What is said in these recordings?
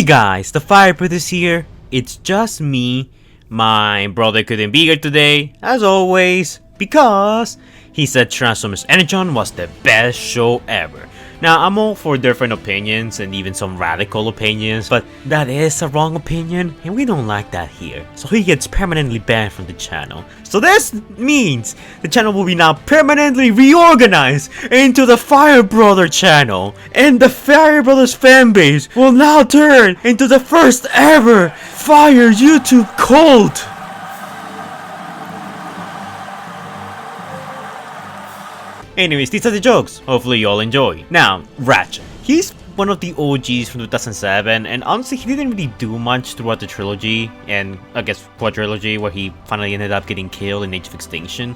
guys, the Firebird is here. It's just me. My brother couldn't be here today, as always, because he said Transformers Energon was the best show ever. Now, I'm all for different opinions and even some radical opinions, but that is a wrong opinion and we don't like that here. So he gets permanently banned from the channel. So this means the channel will be now permanently reorganized into the Fire Brother channel. And the Fire Brothers fanbase will now turn into the first ever Fire YouTube cult. Anyways, these are the jokes. Hopefully you all enjoy. Now, Ratchet. He's one of the OGs from 2007, and honestly, he didn't really do much throughout the trilogy, and I guess quadrilogy, where he finally ended up getting killed in Age of Extinction.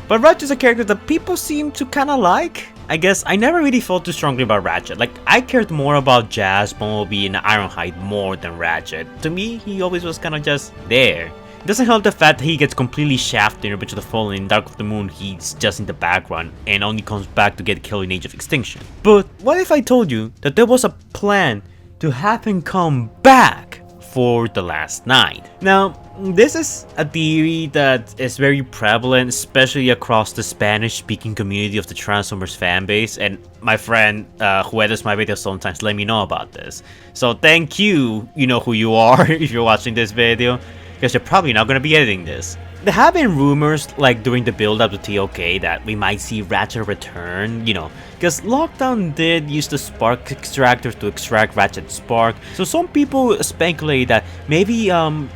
But Ratchet's a character that people seem to kinda like. I guess I never really felt too strongly about Ratchet. Like, I cared more about Jazz, Bumblebee, and Ironhide more than Ratchet. To me, he always was kinda just there. It doesn't help the fact that he gets completely shafted in Revenge of the Fallen. In Dark of the Moon, he's just in the background and only comes back to get killed in Age of Extinction. But what if I told you that there was a plan to have him come back for The Last Night? Now, this is a theory that is very prevalent, especially across the Spanish-speaking community of the Transformers fanbase, and my friend who edits my videos sometimes let me know about this. So thank you, you know who you are if you're watching this video, because you're probably not going to be editing this. There have been rumors, like during the build-up to TOK, that we might see Ratchet return, you know, because Lockdown did use the Spark Extractor to extract Ratchet's Spark, so some people speculate that maybe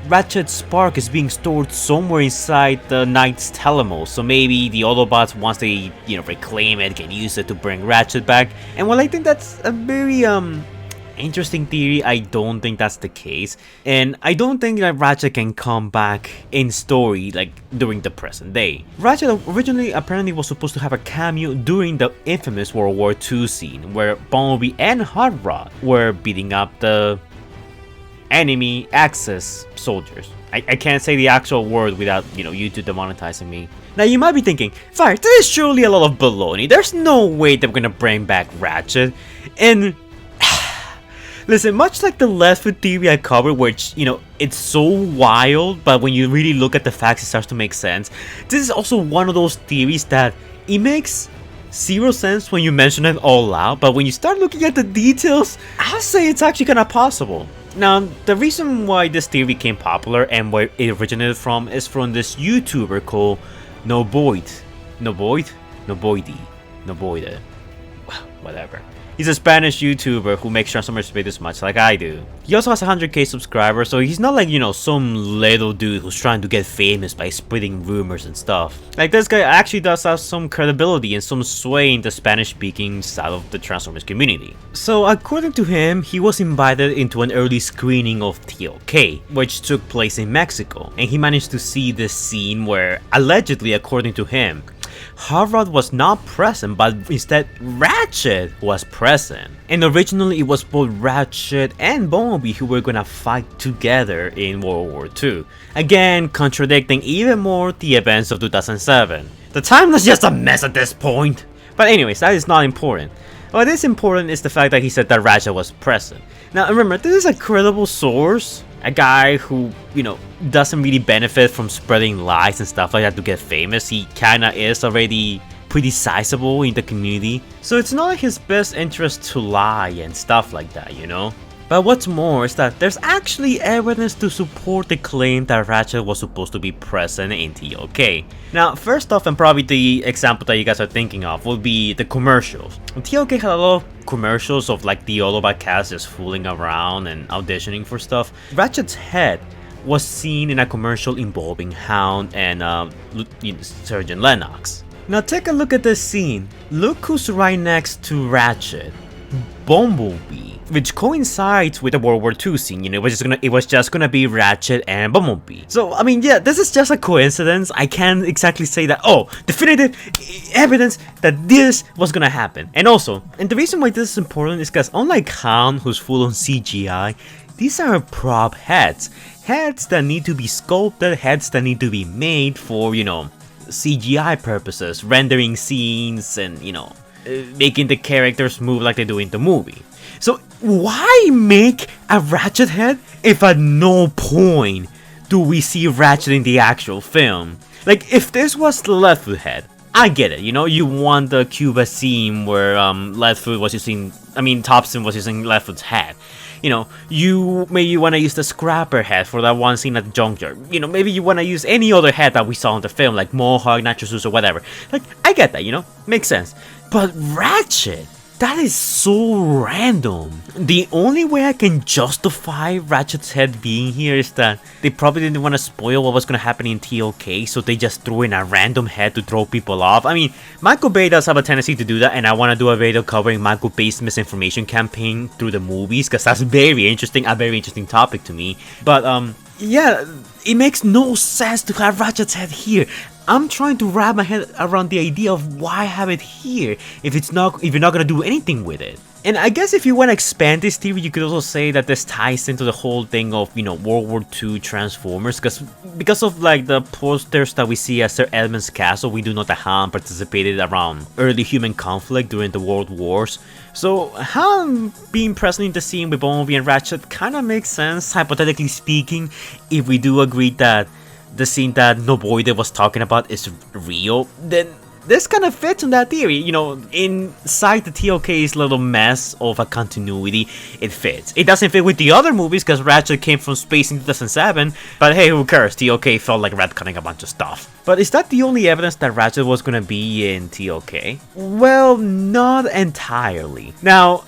Ratchet's Spark is being stored somewhere inside the Knight's Telemos, so maybe the Autobots, once they, you know, reclaim it, can use it to bring Ratchet back. And while I think that's a very, interesting theory, I don't think that's the case, and I don't think that Ratchet can come back in story like during the present day. Ratchet originally apparently was supposed to have a cameo during the infamous World War II scene where Bumblebee and Hot Rod were beating up the enemy Axis soldiers. I can't say the actual word without, you know, YouTube demonetizing me. Now you might be thinking, Fire, this is surely a lot of baloney. There's no way they're gonna bring back Ratchet. And listen, much like the Left Foot theory I covered, which, you know, it's so wild, but when you really look at the facts, it starts to make sense. This is also one of those theories that it makes zero sense when you mention it all out, but when you start looking at the details, I'll say it's actually kind of possible. Now, the reason why this theory became popular and where it originated from is from this YouTuber called Noboide, whatever. He's a Spanish YouTuber who makes Transformers videos much like I do. He also has 100k subscribers, so he's not like, you know, some little dude who's trying to get famous by spreading rumors and stuff. Like, this guy actually does have some credibility and some sway in the Spanish-speaking side of the Transformers community. So, according to him, he was invited into an early screening of TOK, which took place in Mexico, and he managed to see this scene where, allegedly, according to him, Hot Rod was not present, but instead Ratchet was present. And originally it was both Ratchet and Bumblebee who were gonna fight together in World War II. Again, contradicting even more the events of 2007. The timeline's just a mess at this point. But anyways, that is not important. What is important is the fact that he said that Ratchet was present. Now remember, this is a credible source. A guy who, you know, doesn't really benefit from spreading lies and stuff like that to get famous. He kinda is already pretty sizable in the community, so it's not like his best interest to lie and stuff like that, you know? But what's more is that there's actually evidence to support the claim that Ratchet was supposed to be present in TOK. Now, first off, and probably the example that you guys are thinking of, would be the commercials. TOK had a lot of commercials of like the Autobot cast just fooling around and auditioning for stuff. Ratchet's head was seen in a commercial involving Hound and Sergeant Lennox. Now take a look at this scene. Look who's right next to Ratchet. Bumblebee, which coincides with the World War II scene. You know, it was just gonna be Ratchet and Bumblebee. So I mean, yeah, this is just a coincidence. I can't exactly say that, oh, definitive evidence that this was gonna happen. And also, and the reason why this is important is because unlike Hound, who's full on CGI, these are prop heads. Heads that need to be sculpted, heads that need to be made for, you know, CGI purposes, rendering scenes and, you know, making the characters move like they do in the movie. So why make a Ratchet head if at no point do we see Ratchet in the actual film? Like, if this was the left foot head, I get it, you know, you want the Cuba scene where Leadfoot was using, Thompson was using Leadfoot's head. You know, you maybe want to use the Scrapper head for that one scene at the junkyard. You know, maybe you want to use any other head that we saw in the film, like Mohawk, Natural or whatever. Like, I get that, you know, makes sense. But Ratchet, that is so random. The only way I can justify Ratchet's head being here is that they probably didn't want to spoil what was going to happen in TOK, so they just threw in a random head to throw people off. I mean, Michael Bay does have a tendency to do that, and I want to do a video covering Michael Bay's misinformation campaign through the movies, because that's very interesting, a very interesting topic to me. But, yeah, it makes no sense to have Ratchet's head here. I'm trying to wrap my head around the idea of why have it here if you're not gonna do anything with it. And I guess if you want to expand this theory, you could also say that this ties into the whole thing of, you know, World War II Transformers, because of like the posters that we see at Sir Edmund's castle, we do know that Han participated around early human conflict during the World Wars. So Han being present in the scene with Bumblebee and Ratchet kind of makes sense, hypothetically speaking, if we do agree that the scene that Noboide was talking about is real, then this kind of fits on that theory. You know, inside the TOK's little mess of a continuity, it fits. It doesn't fit with the other movies because Ratchet came from space in 2007, but hey, who cares? TOK felt like retconning a bunch of stuff. But is that the only evidence that Ratchet was gonna be in TOK? Well, not entirely. Now,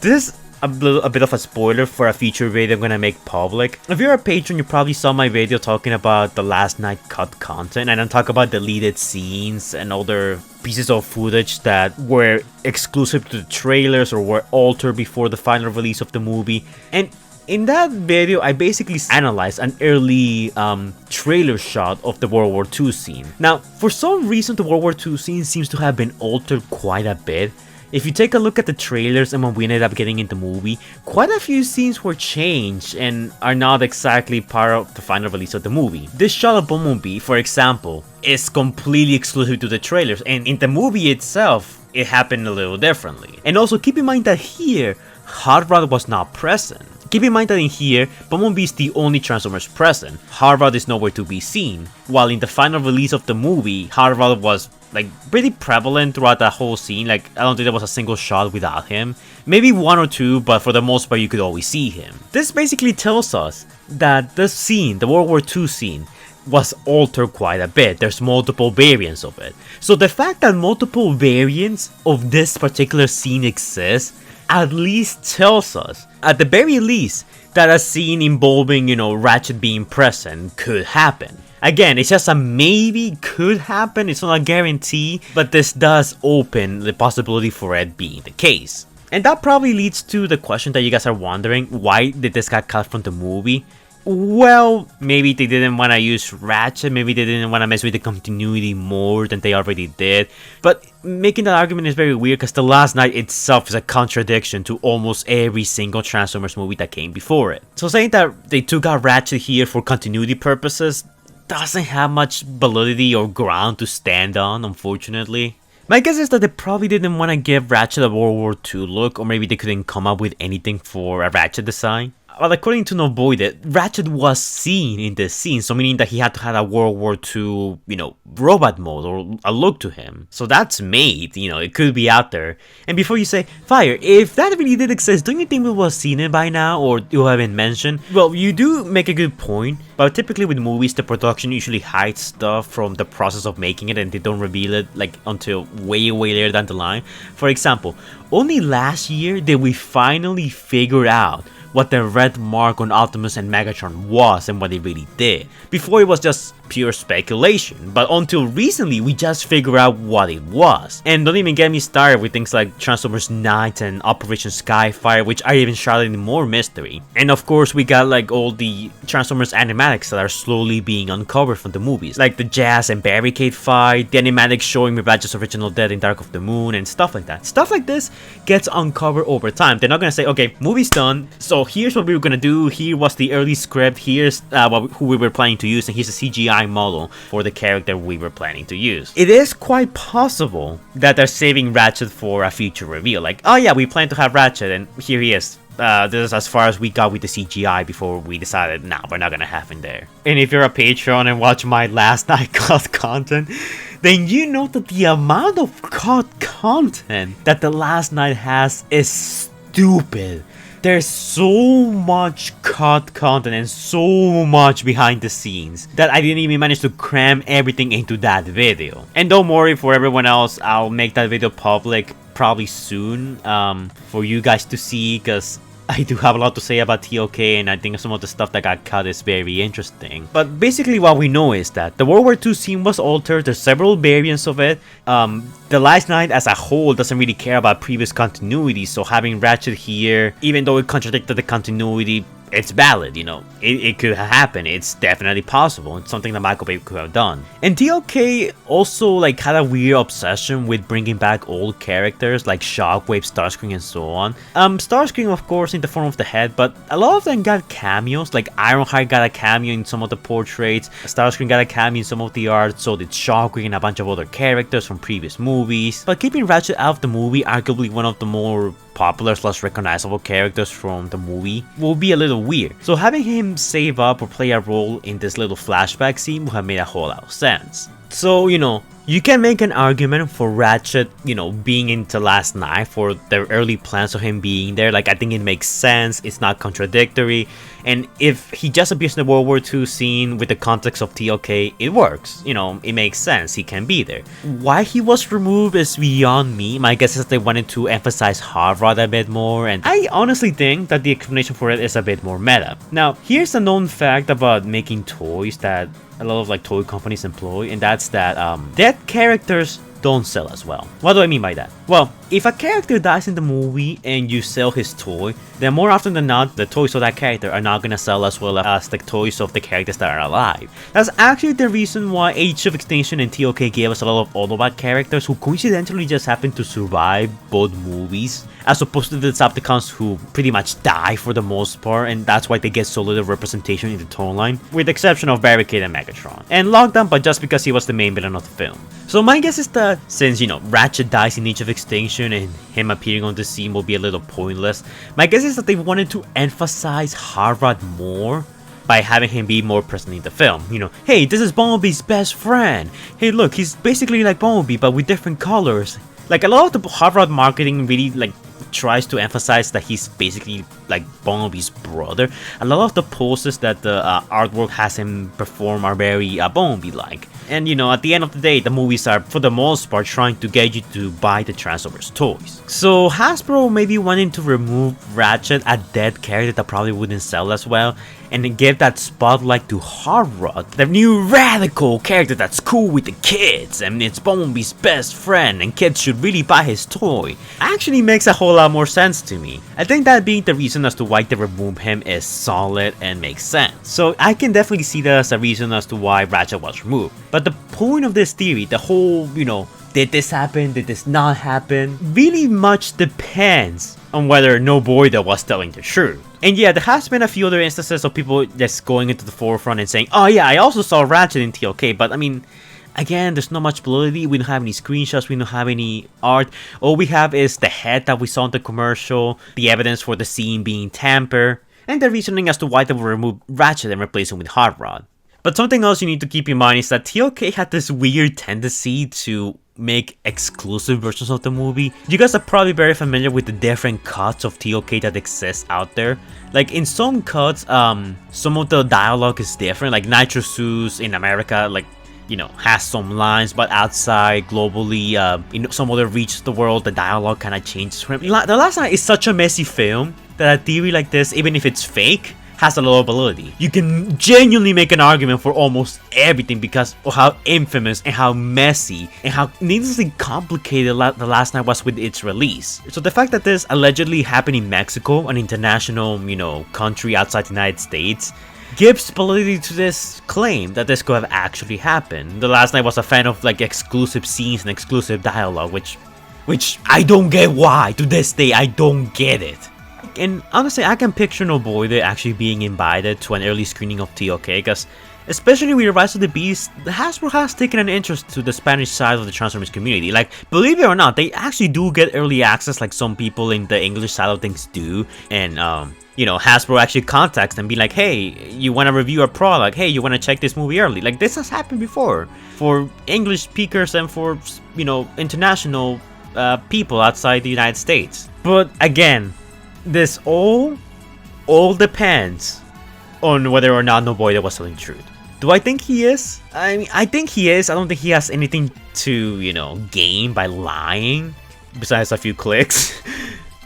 this is a bit of a spoiler for a future video I'm gonna make public. If you're a patron, you probably saw my video talking about the last night cut content, and I'm talking about deleted scenes and other pieces of footage that were exclusive to the trailers or were altered before the final release of the movie. And in that video, I basically analyzed an early trailer shot of the World War II scene. Now, for some reason, the World War II scene seems to have been altered quite a bit. If you take a look at the trailers and when we ended up getting in the movie, quite a few scenes were changed and are not exactly part of the final release of the movie. This shot of Bumblebee, for example, is completely exclusive to the trailers, and in the movie itself, it happened a little differently. And also keep in mind that here, Hot Rod was not present. Keep in mind that in here, Bumblebee is the only Transformers present. Hot Rod is nowhere to be seen, while in the final release of the movie, Hot Rod was like pretty prevalent throughout that whole scene. Like, I don't think there was a single shot without him. Maybe one or two, but for the most part you could always see him. This basically tells us that the scene, the World War II scene, was altered quite a bit. There's multiple variants of it. So the fact that multiple variants of this particular scene exist at least tells us, at the very least, that a scene involving, you know, Ratchet being present could happen. Again, it's just a maybe, could happen, it's not a guarantee, but this does open the possibility for it being the case. And that probably leads to the question that you guys are wondering, why did this get cut from the movie? Well, maybe they didn't want to use Ratchet, maybe they didn't want to mess with the continuity more than they already did, but making that argument is very weird because The Last Night itself is a contradiction to almost every single Transformers movie that came before it. So saying that they took out Ratchet here for continuity purposes doesn't have much validity or ground to stand on, unfortunately. My guess is that they probably didn't want to give Ratchet a World War II look, or maybe they couldn't come up with anything for a Ratchet design. Well, according to Noboide, Ratchet was seen in this scene, so meaning that he had to have a World War II, you know, robot mode or a look to him. So that's made, you know, it could be out there. And before you say, Fire, if that really did exist, don't you think we would have seen it by now, or it would have been mentioned? Well, you do make a good point, but typically with movies, the production usually hides stuff from the process of making it, and they don't reveal it like until way later down the line. For example, only last year did we finally figure out what the red mark on Optimus and Megatron was and what they really did. Before it was just pure speculation, but until recently we just figured out what it was. And don't even get me started with things like Transformers Night and Operation Skyfire, which are even shrouded in more mystery. And of course we got like all the Transformers animatics that are slowly being uncovered from the movies, like the Jazz and Barricade fight, the animatics showing Ravage's original death in Dark of the Moon, and stuff like that. Stuff like this gets uncovered over time. They're not gonna say, okay, movie's done, so So here's what we were gonna do. Here was the early script. Here's who we were planning to use, and here's a CGI model for the character we were planning to use. It is quite possible that they're saving Ratchet for a future reveal. Like, oh yeah, we plan to have Ratchet, and here he is. This is as far as we got with the CGI before we decided, nah, we're not gonna have him there. And if you're a Patreon and watch my last night cut content, then you know that the amount of cut content that the last night has is stupid. There's so much cut content and so much behind the scenes that I didn't even manage to cram everything into that video. And don't worry, for everyone else, I'll make that video public probably soon for you guys to see, because I do have a lot to say about TOK, and I think some of the stuff that got cut is very interesting. But basically what we know is that the World War II scene was altered. There's several variants of it. The Last Night as a whole doesn't really care about previous continuity, so having Ratchet here, even though it contradicted the continuity, it's valid, you know. It could happen. It's definitely possible. It's something that Michael Bay could have done. And TOK also like had a weird obsession with bringing back old characters like Shockwave, Starscream, and so on. Starscream, of course, in the form of the head, but a lot of them got cameos. Like Ironheart got a cameo in some of the portraits. Starscream got a cameo in some of the art. So did Shockwave and a bunch of other characters from previous movies. But keeping Ratchet out of the movie, arguably one of the more popular / recognizable characters from the movie, will be a little weird. So having him save up or play a role in this little flashback scene would have made a whole lot of sense. So, you know, you can make an argument for Ratchet, you know, being into Last Night, for the early plans of him being there. Like, I think it makes sense, it's not contradictory, and if he just appears in the World War II scene with the context of TOK, it works. You know, it makes sense, he can be there. Why he was removed is beyond me. My guess is that they wanted to emphasize Hot Rod a bit more, and I honestly think that the explanation for it is a bit more meta. Now, here's a known fact about making toys that a lot of like toy companies employ, and that's that dead characters don't sell as well. What do I mean by that? Well, if a character dies in the movie and you sell his toy, then more often than not, the toys of that character are not gonna sell as well as the toys of the characters that are alive. That's actually the reason why Age of Extinction and TOK gave us a lot of Autobot characters who coincidentally just happened to survive both movies, as opposed to the Decepticons who pretty much die for the most part, and that's why they get so little representation in the tone line, with the exception of Barricade and Megatron. And Lockdown, but just because he was the main villain of the film. So my guess is that since, you know, Ratchet dies in Age of Extinction and him appearing on the scene will be a little pointless, my guess is that they wanted to emphasize Hot Rod more by having him be more present in the film. You know, hey, this is Bumblebee's best friend. Hey, look, he's basically like Bumblebee but with different colors. Like, a lot of the Hot Rod marketing really like tries to emphasize that he's basically like Bumblebee's brother. A lot of the poses that the artwork has him perform are very Bumblebee-like. And you know, at the end of the day, the movies are for the most part trying to get you to buy the Transformers toys. So Hasbro maybe wanting to remove Ratchet, a dead character that probably wouldn't sell as well, and then give that spotlight to Hot Rod, the new radical character that's cool with the kids, and it's Bumblebee's best friend, and kids should really buy his toy, actually makes a whole lot more sense to me. I think that being the reason as to why they remove him is solid and makes sense. So I can definitely see that as a reason as to why Ratchet was removed. But the point of this theory, the whole, you know, did this happen, did this not happen, really much depends on whether No Boyda was telling the truth. And yeah, there has been a few other instances of people just going into the forefront and saying, oh yeah, I also saw Ratchet in TOK, but I mean, again, there's not much validity. We don't have any screenshots, we don't have any art. All we have is the head that we saw in the commercial, the evidence for the scene being tampered, and the reasoning as to why they will remove Ratchet and replace him with Hot Rod. But something else you need to keep in mind is that TOK had this weird tendency to make exclusive versions of the movie. You guys are probably very familiar with the different cuts of TOK that exist out there. Like, in some cuts, some of the dialogue is different. Like Nitro Zeus in America, like, you know, has some lines, but outside, globally, in some other regions of the world, the dialogue kind of changes. The Last Night is such a messy film that a theory like this, even if it's fake, has a lot of validity. You can genuinely make an argument for almost everything because of how infamous and how messy and how needlessly complicated The Last Night was with its release. So the fact that this allegedly happened in Mexico, an international, you know, country outside the United States, gives validity to this claim that this could have actually happened. The Last Night was a fan of like exclusive scenes and exclusive dialogue, which I don't get why. To this day, I don't get it. And honestly, I can picture Nobuide actually being invited to an early screening of TOK, because especially with the Rise of the Beast, Hasbro has taken an interest to the Spanish side of the Transformers community. Like, believe it or not, they actually do get early access like some people in the English side of things do. And, you know, Hasbro actually contacts them and be like, hey, you want to review a product? Hey, you want to check this movie early? Like, this has happened before for English speakers and for, you know, international people outside the United States. But again, this all depends on whether or not Nobuide was telling the truth. Do I think he is? I mean, I think he is. I don't think he has anything to, you know, gain by lying, besides a few clicks.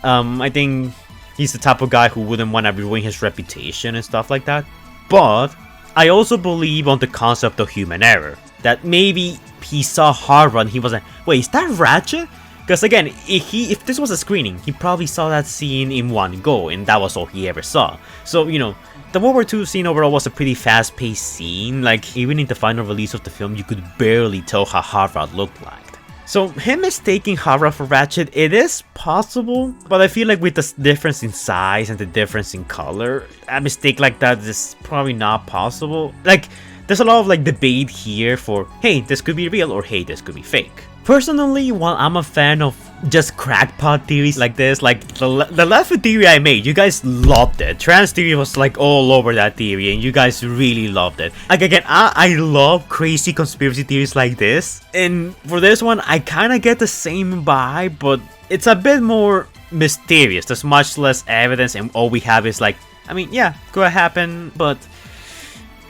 I think he's the type of guy who wouldn't want to ruin his reputation and stuff like that. But I also believe on the concept of human error. That maybe he saw Hara and he wasn't, wait, is that Ratchet? Because again, if this was a screening, he probably saw that scene in one go, and that was all he ever saw. So, you know, the World War II scene overall was a pretty fast-paced scene. Like, even in the final release of the film, you could barely tell how Hara looked like. So, him mistaking Hara for Ratchet, it is possible, but I feel like with the difference in size and the difference in color, a mistake like that is probably not possible. Like, there's a lot of like debate here for, hey, this could be real, or hey, this could be fake. Personally, while I'm a fan of just crackpot theories like this, like the left theory I made, you guys loved it. Trans theory was like all over that theory, and you guys really loved it. Like again, I love crazy conspiracy theories like this, and for this one, I kind of get the same vibe, but it's a bit more mysterious. There's much less evidence, and all we have is like, I mean, yeah, could have happened, but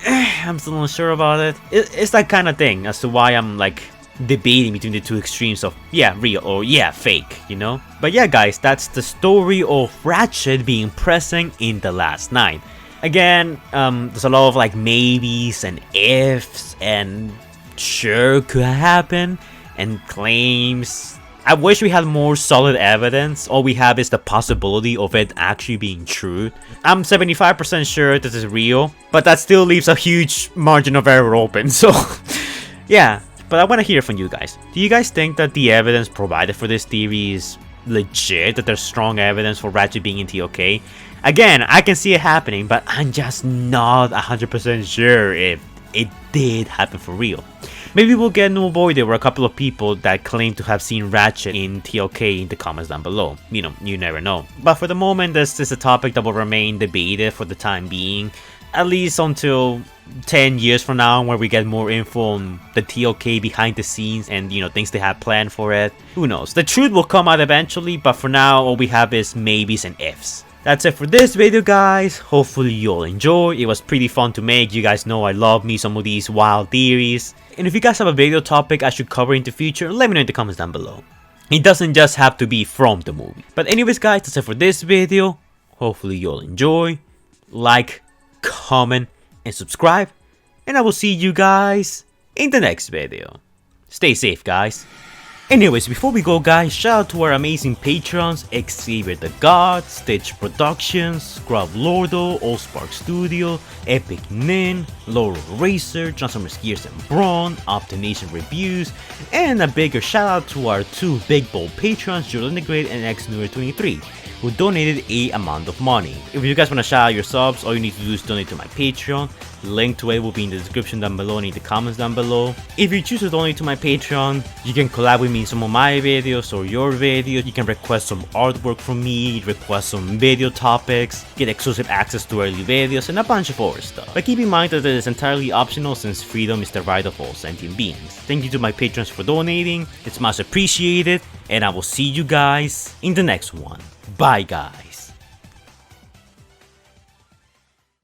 I'm still unsure about it. It's that kind of thing as to why I'm like debating between the two extremes of yeah, real or yeah, fake, you know? But yeah, guys, that's the story of Ratchet being present in The Last Night. Again, there's a lot of like maybes and ifs and sure could happen and claims. I wish we had more solid evidence. All we have is the possibility of it actually being true. I'm 75% sure this is real, but that still leaves a huge margin of error open, so yeah. But I want to hear from you guys. Do you guys think that the evidence provided for this theory is legit? That there's strong evidence for Ratchet being in TOK? Again, I can see it happening, but I'm just not 100% sure if it did happen for real. Maybe we'll get Nobuide or a couple of people that claim to have seen Ratchet in TOK in the comments down below. You know, you never know. But for the moment, this is a topic that will remain debated for the time being. At least until 10 years from now, where we get more info on the TOK behind the scenes and, you know, things they have planned for it. Who knows? The truth will come out eventually, but for now, all we have is maybes and ifs. That's it for this video, guys. Hopefully you all enjoy. It was pretty fun to make. You guys know I love me some of these wild theories. And if you guys have a video topic I should cover in the future, let me know in the comments down below. It doesn't just have to be from the movie. But anyways, guys, that's it for this video. Hopefully you all enjoy. Like, comment, and subscribe. And I will see you guys in the next video. Stay safe, guys. Anyways, before we go, guys, shout out to our amazing patrons: Xavier the God, Stitch Productions, Scrub Lordo, Allspark Studio, Epic Nin, Laurel Racer, Transformers Gears and Brawn, Optination Reviews, and a bigger shout out to our two big bold patrons, Jordan the Great and XNewer23, who donated a amount of money. If you guys want to shout out your subs, all you need to do is donate to my Patreon. Link to it will be in the description down below and in the comments down below. If you choose to donate to my Patreon, you can collab with me in some of my videos or your videos. You can request some artwork from me, request some video topics, get exclusive access to early videos, and a bunch of other stuff. But keep in mind that it is entirely optional, since freedom is the right of all sentient beings. Thank you to my patrons for donating. It's much appreciated, and I will see you guys in the next one. Bye, guys.